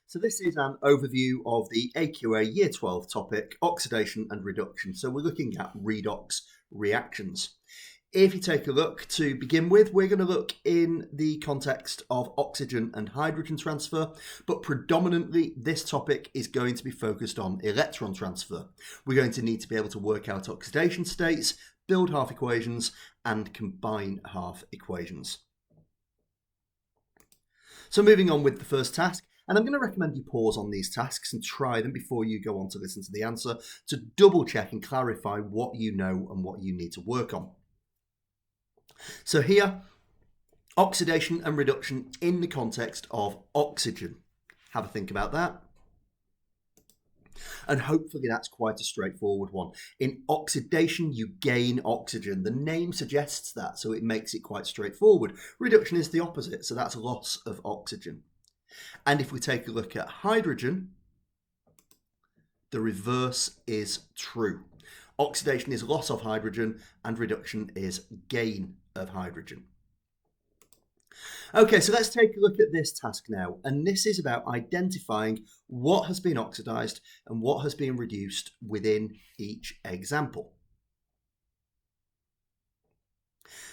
So this is an overview of the AQA Year 12 topic, oxidation and reduction. So we're looking at redox reactions. If you take a look to begin with, we're going to look in the context of oxygen and hydrogen transfer, but predominantly this topic is going to be focused on electron transfer. We're going to need to be able to work out oxidation states, build half equations, and combine half equations. So moving on with the first task, and I'm going to recommend you pause on these tasks and try them before you go on to listen to the answer to double check and clarify what you know and what you need to work on. So here, oxidation and reduction in the context of oxygen. Have a think about that. And hopefully that's quite a straightforward one. In oxidation, you gain oxygen. The name suggests that, so it makes it quite straightforward. Reduction is the opposite, so that's loss of oxygen. And if we take a look at hydrogen, the reverse is true. Oxidation is loss of hydrogen and reduction is gain of hydrogen. Okay, so let's take a look at this task now. And this is about identifying what has been oxidized and what has been reduced within each example.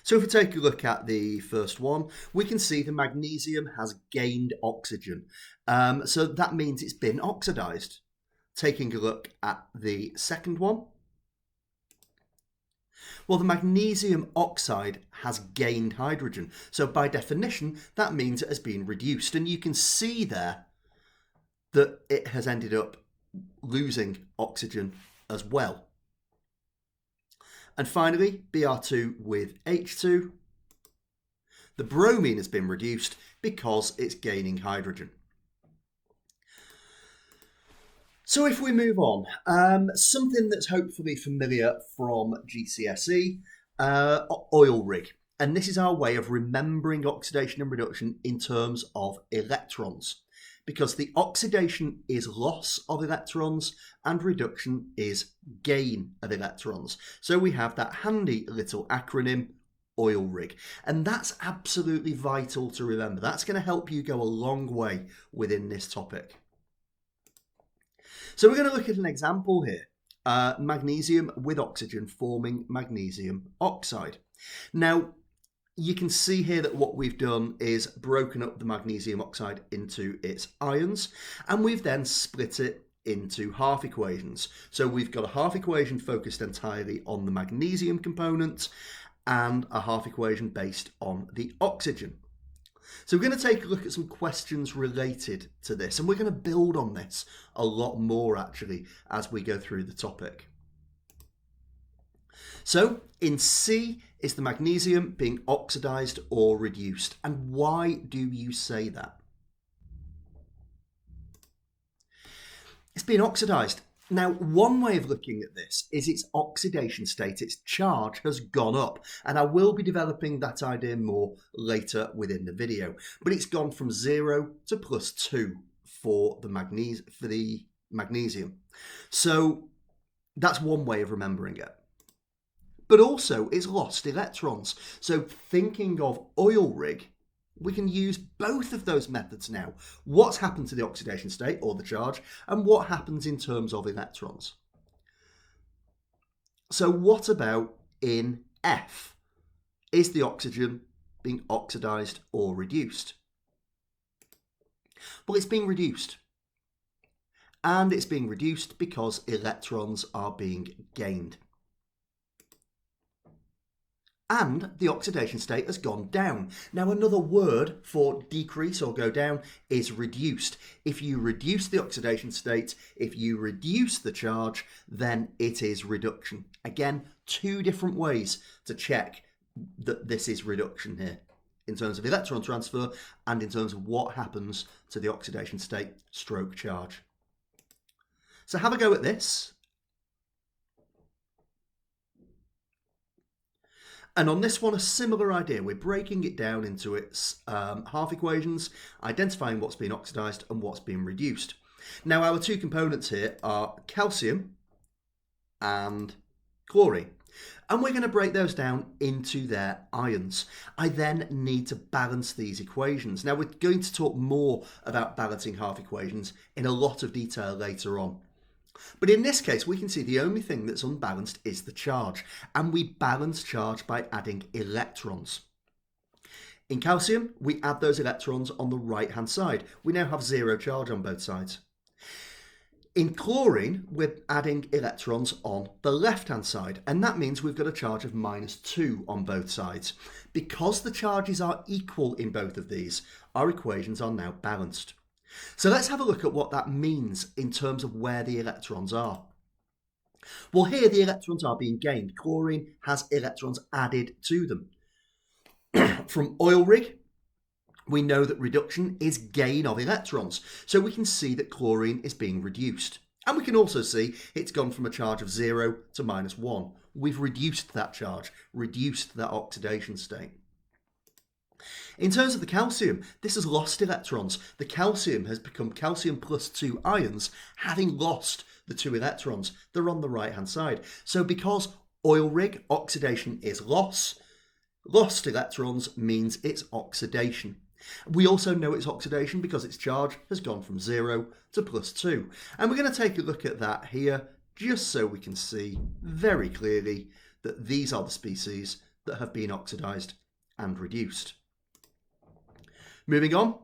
So if we take a look at the first one, we can see the magnesium has gained oxygen. So that means it's been oxidized. Taking a look at the second one, well, the magnesium oxide has gained hydrogen. So by definition, that means it has been reduced. And you can see there that it has ended up losing oxygen as well. And finally, Br2 with H2. The bromine has been reduced because it's gaining hydrogen. So if we move on, something that's hopefully familiar from GCSE, oil rig. And this is our way of remembering oxidation and reduction in terms of electrons, because the oxidation is loss of electrons and reduction is gain of electrons. So we have that handy little acronym, oil rig. And that's absolutely vital to remember. That's going to help you go a long way within this topic. So we're going to look at an example here, magnesium with oxygen forming magnesium oxide. Now, you can see here that what we've done is broken up the magnesium oxide into its ions, and we've then split it into half equations. So we've got a half equation focused entirely on the magnesium component and a half equation based on the oxygen. So we're going to take a look at some questions related to this, and we're going to build on this a lot more actually as we go through the topic. So in C, is the magnesium being oxidized or reduced? And why do you say that? It's being oxidized. Now, one way of looking at this is its oxidation state. Its charge has gone up, and I will be developing that idea more later within the video. But it's gone from 0 to +2 for the magnesium. So that's one way of remembering it. But also, it's lost electrons. So thinking of oil rig, we can use both of those methods now. What's happened to the oxidation state or the charge, and what happens in terms of electrons? So what about in F? Is the oxygen being oxidized or reduced? Well, it's being reduced. And it's being reduced because electrons are being gained. And the oxidation state has gone down. Now, another word for decrease or go down is reduced. If you reduce the oxidation state, if you reduce the charge, then it is reduction. Again, two different ways to check that this is reduction here in terms of electron transfer and in terms of what happens to the oxidation state stroke charge. So have a go at this. And on this one, a similar idea. We're breaking it down into its half equations, identifying what's being oxidized and what's being reduced. Now, our two components here are calcium and chlorine. And we're going to break those down into their ions. I then need to balance these equations. Now we're going to talk more about balancing half equations in a lot of detail later on. But in this case, we can see the only thing that's unbalanced is the charge, and we balance charge by adding electrons. In calcium, we add those electrons on the right-hand side. We now have 0 charge on both sides. In chlorine, we're adding electrons on the left-hand side, and that means we've got a charge of -2 on both sides. Because the charges are equal in both of these, our equations are now balanced. So let's have a look at what that means in terms of where the electrons are. Well, here the electrons are being gained. Chlorine has electrons added to them. From oil rig, we know that reduction is gain of electrons. So we can see that chlorine is being reduced. And we can also see it's gone from a charge of 0 to -1. We've reduced that charge, reduced that oxidation state. In terms of the calcium, this has lost electrons. The calcium has become calcium plus 2 ions, having lost the 2 electrons. They're on the right-hand side. So because oil rig, oxidation is loss, lost electrons means it's oxidation. We also know it's oxidation because its charge has gone from 0 to +2. And we're going to take a look at that here just so we can see very clearly that these are the species that have been oxidized and reduced. Moving on,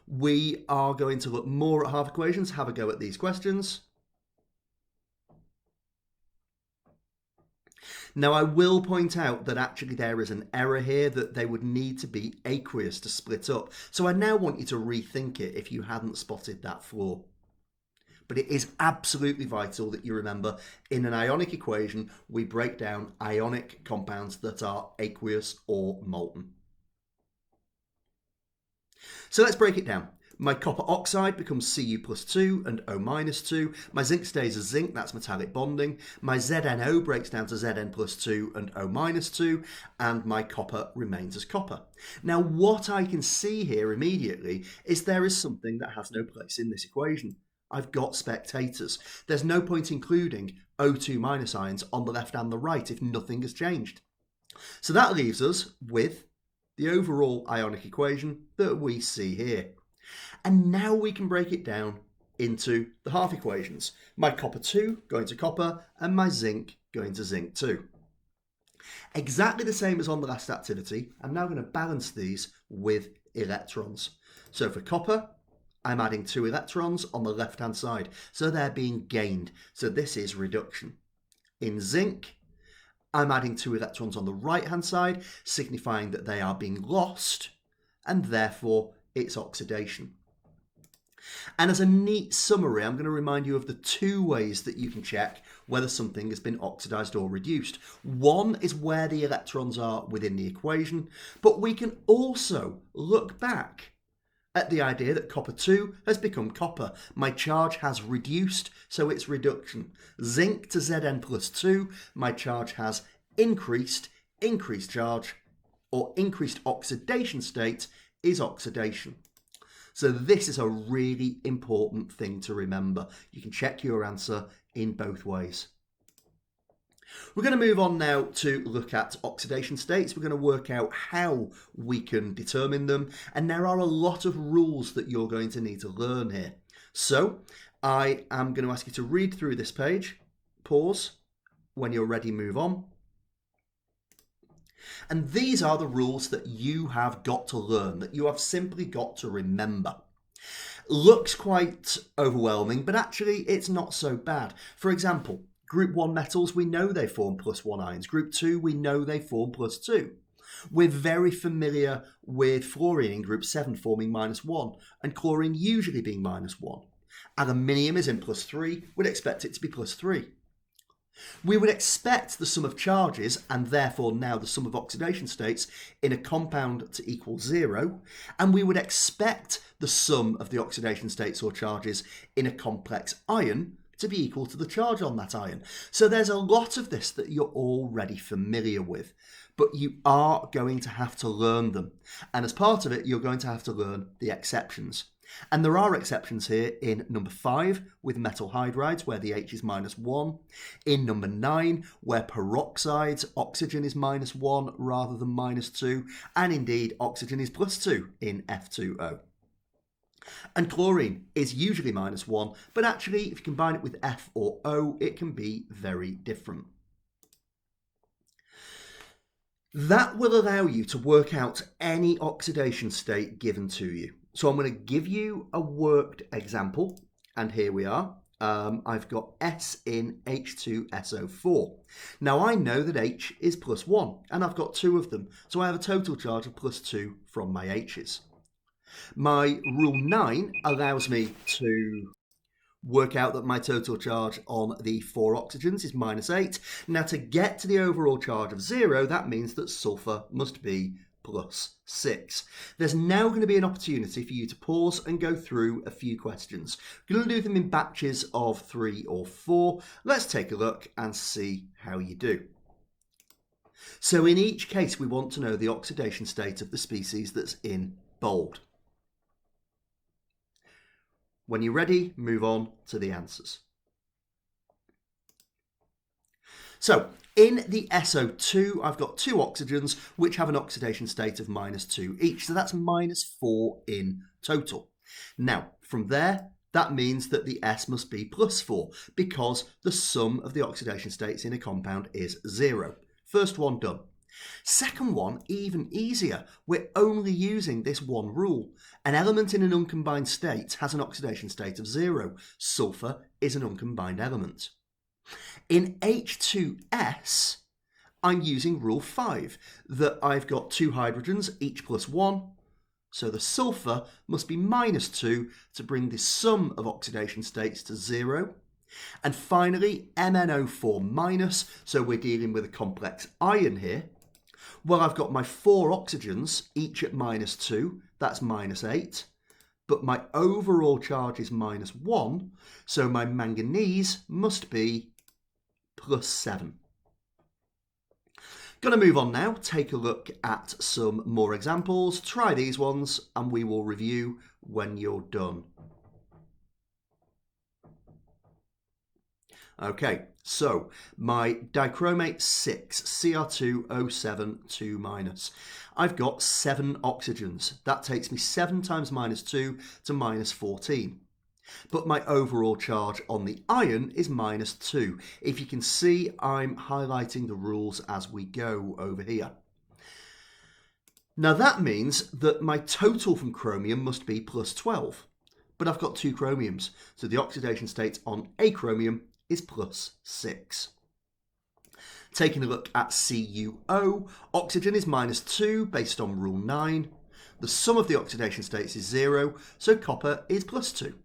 we are going to look more at half equations, have a go at these questions. Now, I will point out that actually there is an error here, that they would need to be aqueous to split up. So I now want you to rethink it if you hadn't spotted that flaw. But it is absolutely vital that you remember in an ionic equation, we break down ionic compounds that are aqueous or molten. So let's break it down. My copper oxide becomes Cu plus 2 and O minus 2. My zinc stays as zinc, that's metallic bonding. My ZnO breaks down to Zn plus 2 and O minus 2. And my copper remains as copper. Now what I can see here immediately is there is something that has no place in this equation. I've got spectators. There's no point including O2 minus ions on the left and the right if nothing has changed. So that leaves us with the overall ionic equation that we see here. And now we can break it down into the half equations. My copper 2 going to copper and my zinc going to zinc 2. Exactly the same as on the last activity. I'm now going to balance these with electrons. So for copper, I'm adding 2 electrons on the left-hand side. So they're being gained. So this is reduction. In zinc, I'm adding 2 electrons on the right-hand side, signifying that they are being lost, and therefore it's oxidation. And as a neat summary, I'm going to remind you of the 2 ways that you can check whether something has been oxidized or reduced. One is where the electrons are within the equation, but we can also look back at the idea that copper 2 has become copper. My charge has reduced, so it's reduction. Zinc to Zn plus 2, my charge has increased charge, or increased oxidation state is oxidation. So this is a really important thing to remember. You can check your answer in both ways. We're going to move on now to look at oxidation states. We're going to work out how we can determine them. And there are a lot of rules that you're going to need to learn here. So I am going to ask you to read through this page, pause, when you're ready, move on. And these are the rules that you have got to learn, that you have simply got to remember. Looks quite overwhelming, but actually it's not so bad. For example, Group 1 metals, we know they form +1 ions. Group 2, we know they form +2. We're very familiar with fluorine in Group 7 forming -1, and chlorine usually being -1. Aluminium is in +3, we'd expect it to be +3. We would expect the sum of charges, and therefore now the sum of oxidation states, in a compound to equal 0, and we would expect the sum of the oxidation states or charges in a complex ion to be equal to the charge on that ion. So there's a lot of this that you're already familiar with, but you are going to have to learn them. And as part of it, you're going to have to learn the exceptions. And there are exceptions here in number 5 with metal hydrides where the H is -1, in number 9 where peroxides oxygen is -1 rather than -2, and indeed oxygen is +2 in F2O. And chlorine is usually -1, but actually if you combine it with F or O, it can be very different. That will allow you to work out any oxidation state given to you. So I'm going to give you a worked example, and here we are. I've got S in H2SO4. Now I know that H is +1, and I've got 2 of them, so I have a total charge of +2 from my H's. My rule 9 allows me to work out that my total charge on the 4 oxygens is -8. Now to get to the overall charge of 0, that means that sulfur must be +6. There's now going to be an opportunity for you to pause and go through a few questions. We're going to do them in batches of 3 or 4. Let's take a look and see how you do. So in each case, we want to know the oxidation state of the species that's in bold. When you're ready, move on to the answers. So, in the SO2, I've got 2 oxygens which have an oxidation state of -2 each. So that's -4 in total. Now, from there, that means that the S must be +4 because the sum of the oxidation states in a compound is 0. First one done. Second one, even easier. We're only using this one rule. An element in an uncombined state has an oxidation state of 0. Sulfur is an uncombined element. In H2S, I'm using rule 5, that I've got 2 hydrogens, each +1. So the sulfur must be -2 to bring the sum of oxidation states to 0. And finally, MnO4-, so we're dealing with a complex ion here. Well, I've got my 4 oxygens, each at -2, that's -8. But my overall charge is -1, so my manganese must be +7. Going to move on now, take a look at some more examples. Try these ones, and we will review when you're done. Okay, so my dichromate 6, Cr2O7 2-. I've got 7 oxygens. That takes me 7 times -2 to -14. But my overall charge on the ion is -2. If you can see, I'm highlighting the rules as we go over here. Now that means that my total from chromium must be +12. But I've got 2 chromiums, so the oxidation state on a chromium is +6. Taking a look at CuO, oxygen is -2 based on rule 9. The sum of the oxidation states is 0, so copper is +2.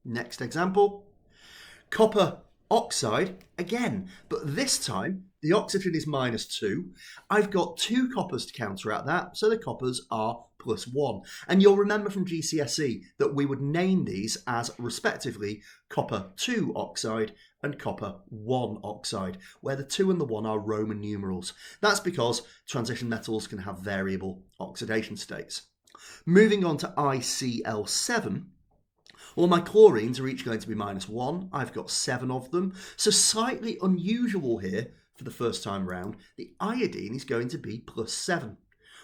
Next example, copper oxide again, but this time the oxygen is -2. I've got 2 coppers to counteract that, so the coppers are +1. And you'll remember from GCSE that we would name these as respectively copper 2 oxide and copper 1 oxide, where the 2 and the 1 are Roman numerals. That's because transition metals can have variable oxidation states. Moving on to ICl7, well, my chlorines are each going to be -1. I've got 7 of them. So slightly unusual here for the first time round, the iodine is going to be +7.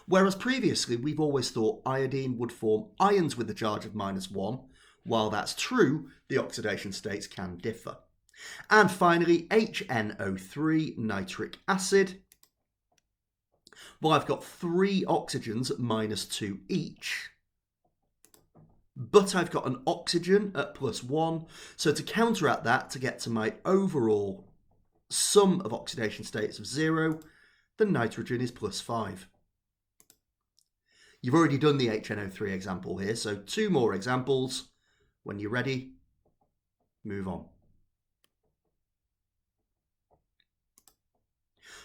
Whereas previously we've always thought iodine would form ions with a charge of -1. While that's true, the oxidation states can differ. And finally, HNO3, nitric acid. Well, I've got 3 oxygens at -2 each. But I've got an oxygen at +1. So to counteract that, to get to my overall sum of oxidation states of 0, the nitrogen is +5. You've already done the HNO3 example here, so 2 more examples. When you're ready, move on.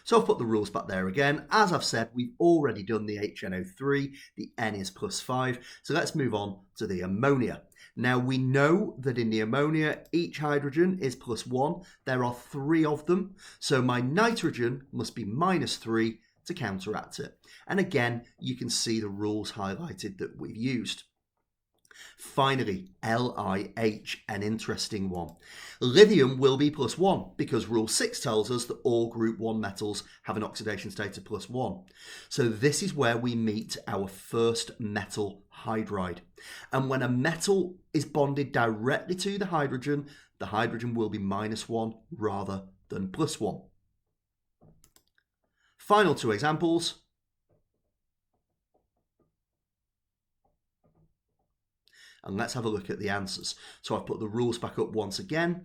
So I've put the rules back there again. As I've said, we've already done the HNO3, the N is +5, so let's move on to the ammonia. Now we know that in the ammonia, each hydrogen is +1. There are 3 of them, so my nitrogen must be -3 to counteract it. And again, you can see the rules highlighted that we've used. Finally, LiH, an interesting one. Lithium will be +1 because rule 6 tells us that all group 1 metals have an oxidation state of +1. So this is where we meet our first metal hydride. And when a metal is bonded directly to the hydrogen will be -1 rather than +1. Final two examples. And let's have a look at the answers. So I've put the rules back up once again.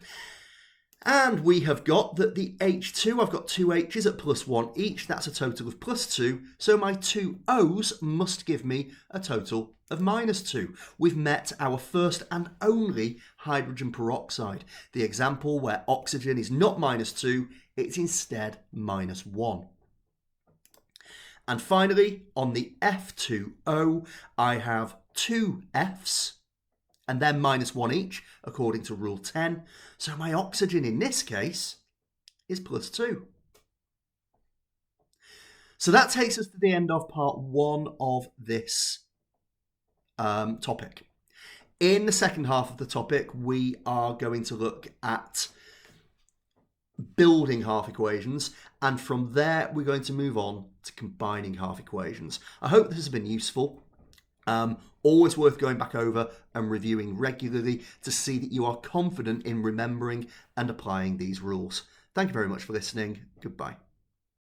And we have got that the H2, I've got two H's at +1 each. That's a total of +2. So my two O's must give me a total of -2. We've met our first and only hydrogen peroxide. The example where oxygen is not -2, it's instead -1. And finally, on the F2O, I have two F's. And then -1 each, according to rule 10. So my oxygen in this case is +2. So that takes us to the end of part 1 of this topic. In the second half of the topic, we are going to look at building half equations, and from there we're going to move on to combining half equations. I hope this has been useful. Always worth going back over and reviewing regularly to see that you are confident in remembering and applying these rules. Thank you very much for listening. Goodbye.